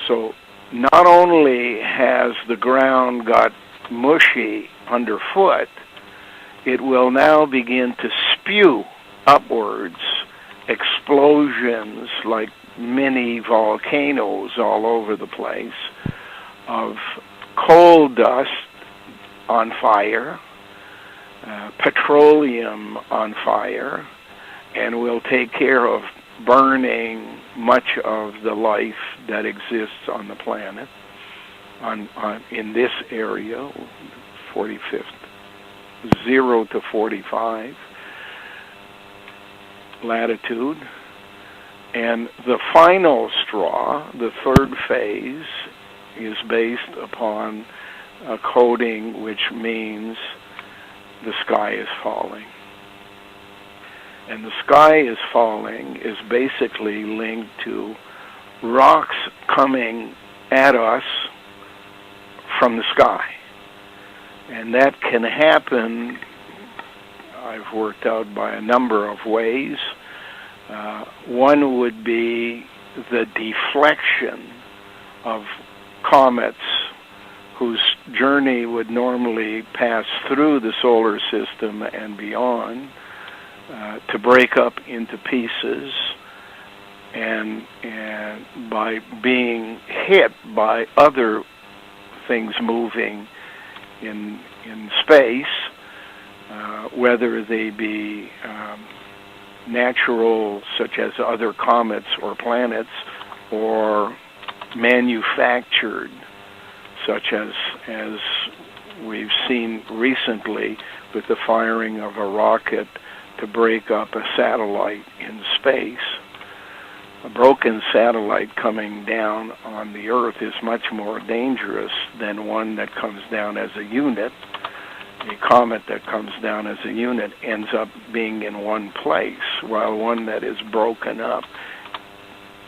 So not only has the ground got mushy underfoot, it will now begin to spew upwards explosions like mini volcanoes all over the place of coal dust on fire, petroleum on fire, and will take care of burning much of the life that exists on the planet in this area, 45th, 0 to 45 latitude. And the final straw, the third phase, is based upon a coding which means the sky is falling. And the sky is falling is basically linked to rocks coming at us from the sky. And that can happen, I've worked out, by a number of ways. One would be the deflection of comets whose journey would normally pass through the solar system and beyond, to break up into pieces, and by being hit by other things moving in space, whether they be natural, such as other comets or planets, or manufactured, such as we've seen recently with the firing of a rocket to break up a satellite in space. A broken satellite coming down on the Earth is much more dangerous than one that comes down as a unit. A comet that comes down as a unit ends up being in one place, while one that is broken up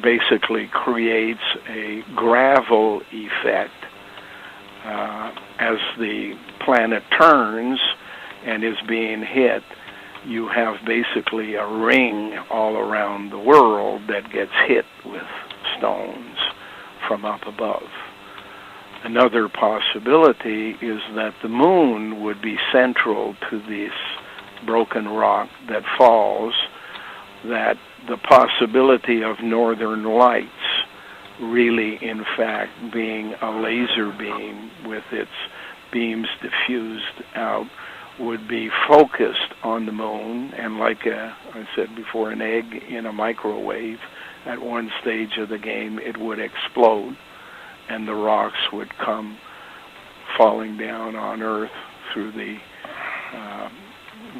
basically creates a gravel effect. As the planet turns and is being hit, you have basically a ring all around the world that gets hit with stones from up above. Another possibility is that the moon would be central to this broken rock that falls, that the possibility of northern lights really, in fact, being a laser beam with its beams diffused out, would be focused on the moon, and like I said before, an egg in a microwave, at one stage of the game it would explode, and the rocks would come falling down on Earth through the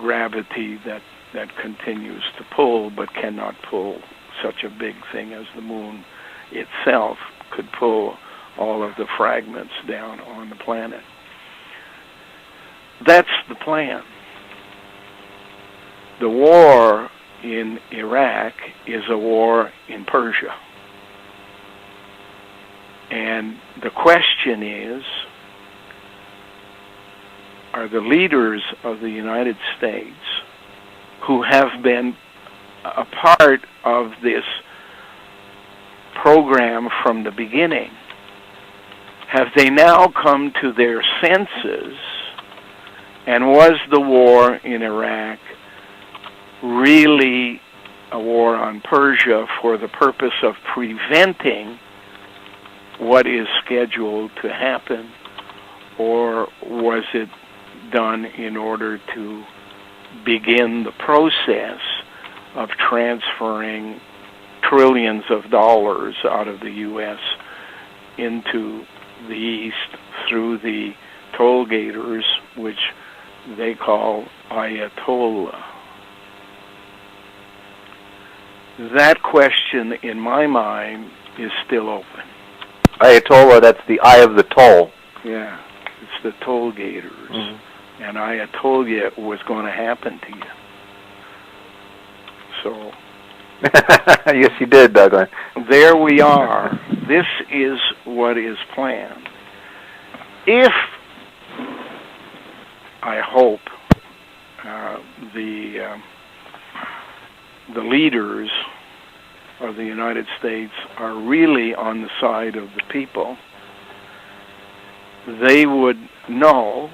gravity that continues to pull, but cannot pull such a big thing as the moon itself could pull all of the fragments down on the planet. That's the plan. The war in Iraq is a war in Persia. And the question is, are the leaders of the United States, who have been a part of this program from the beginning, have they now come to their senses? And was the war in Iraq really a war on Persia for the purpose of preventing what is scheduled to happen? Or was it done in order to begin the process of transferring trillions of dollars out of the U.S. into the East through the toll gators, which they call Ayatollah? That question, in my mind, is still open. Ayatollah, that's the eye of the toll. Yeah, it's the toll gators. Mm-hmm. And I told you it was going to happen to you. So... Yes, you did, Douglas. There we are. This is what is planned. If, I hope, the leaders or the United States are really on the side of the people, they would know,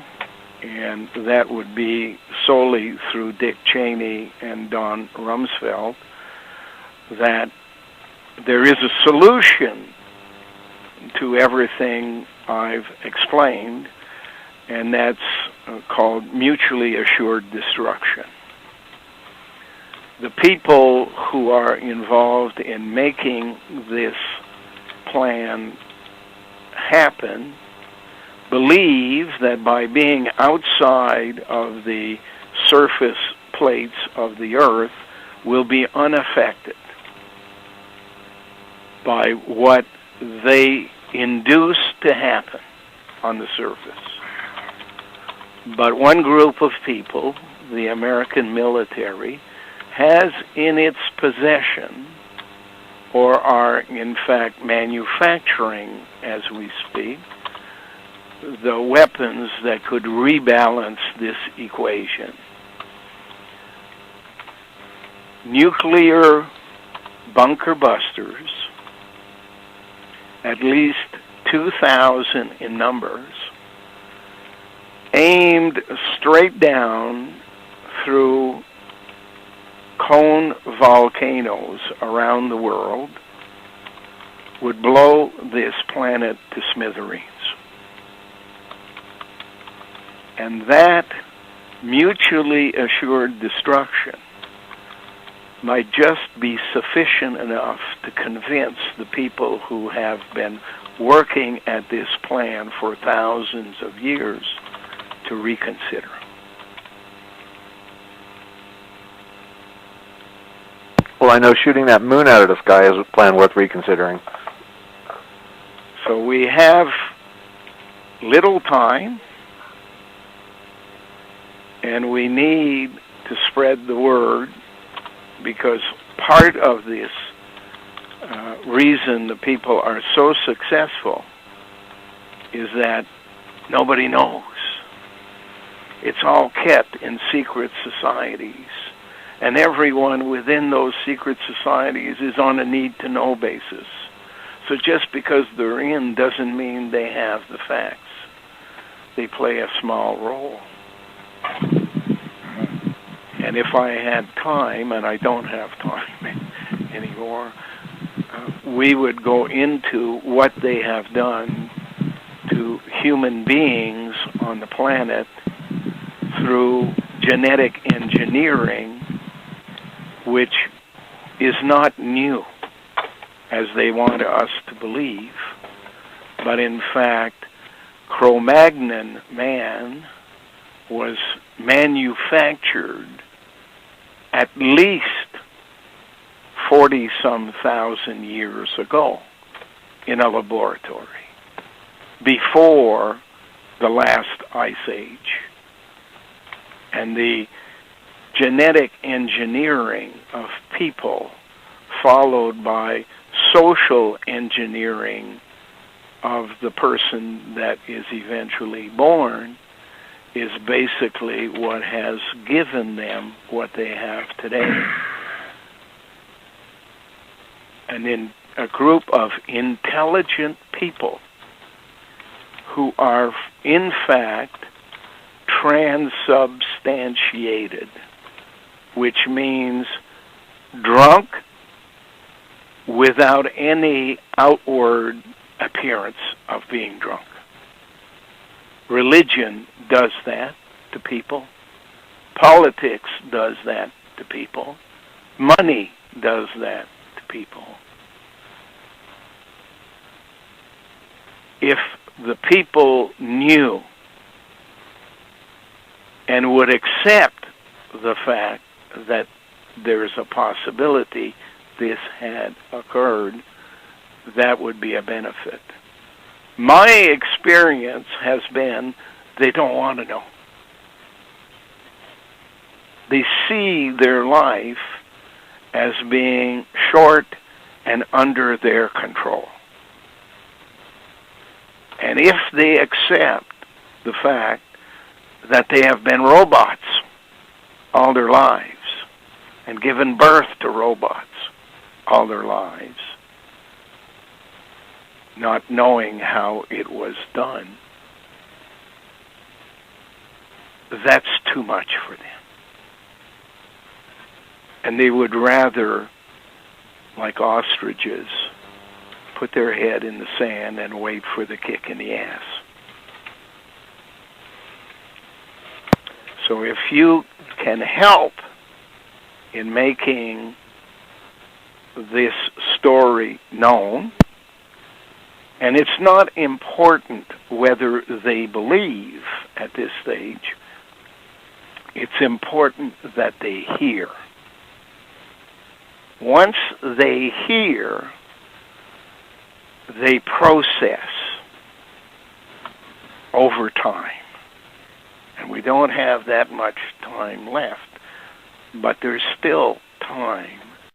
and that would be solely through Dick Cheney and Don Rumsfeld, that there is a solution to everything I've explained, and that's called mutually assured destruction. The people who are involved in making this plan happen believe that by being outside of the surface plates of the earth will be unaffected by what they induce to happen on the surface. But one group of people, the American military, has in its possession, or are in fact manufacturing as we speak, the weapons that could rebalance this equation. Nuclear bunker busters, at least 2,000 in numbers, aimed straight down through cone volcanoes around the world, would blow this planet to smithereens. And that mutually assured destruction might just be sufficient enough to convince the people who have been working at this plan for thousands of years to reconsider. Well, I know shooting that moon out of the sky is a plan worth reconsidering. So we have little time, and we need to spread the word, because part of this reason the people are so successful is that nobody knows. It's all kept in secret societies, and everyone within those secret societies is on a need-to-know basis. So just because they're in doesn't mean they have the facts. They play a small role. And if I had time, and I don't have time anymore, we would go into what they have done to human beings on the planet through genetic engineering, which is not new, as they want us to believe, but in fact, Cro-Magnon man was manufactured at least 40-some thousand years ago in a laboratory, before the last ice age. And the genetic engineering of people, followed by social engineering of the person that is eventually born, is basically what has given them what they have today. And in a group of intelligent people who are in fact transubstantiated, which means drunk without any outward appearance of being drunk. Religion does that to people. Politics does that to people. Money does that to people. If the people knew and would accept the fact that there's a possibility this had occurred, that would be a benefit. My experience has been they don't want to know. They see their life as being short and under their control. And if they accept the fact that they have been robots all their lives and given birth to robots all their lives, not knowing how it was done, that's too much for them. And they would rather, like ostriches, put their head in the sand and wait for the kick in the ass. So if you can help in making this story known, and it's not important whether they believe at this stage, it's important that they hear. Once they hear, they process over time. And we don't have that much time left, but there's still time